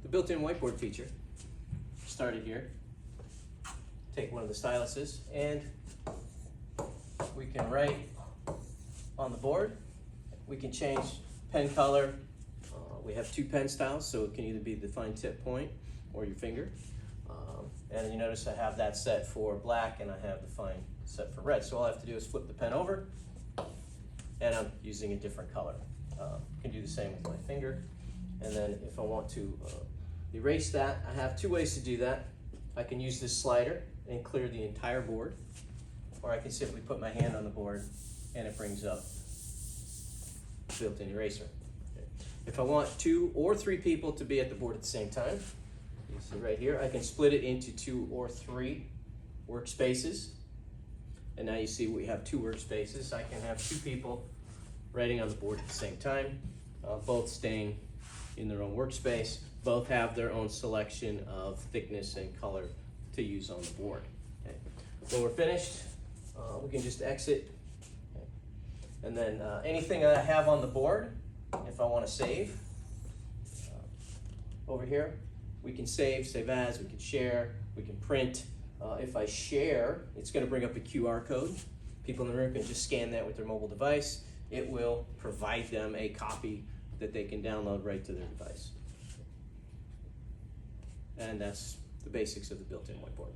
the built-in whiteboard feature started here. Take one of the styluses and we can write on the board. We can change pen color. We have two pen styles, so it can either be the fine tip point or your finger. And you notice I have that set for black and I have the fine set for red. So all I have to do is flip the pen over and I'm using a different color. Can do the same with my finger. And then if I want to erase that, I have two ways to do that. I can use this slider and clear the entire board, or I can simply put my hand on the board and it brings up built-in eraser. Okay. If I want 2 or 3 people to be at the board at the same time, you see right here, I can split it into 2 or 3 workspaces. And now you see we have 2 workspaces. I can have 2 people writing on the board at the same time, both staying in their own workspace. Both have their own selection of thickness and color to use on the board. Okay. When we're finished, we can just exit. Okay. And then anything that I have on the board, if I want to save, over here, we can save as, we can share, we can print. If I share, it's going to bring up a QR code. People in the room can just scan that with their mobile device. It will provide them a copy that they can download right to their device. And that's the basics of the built-in whiteboard.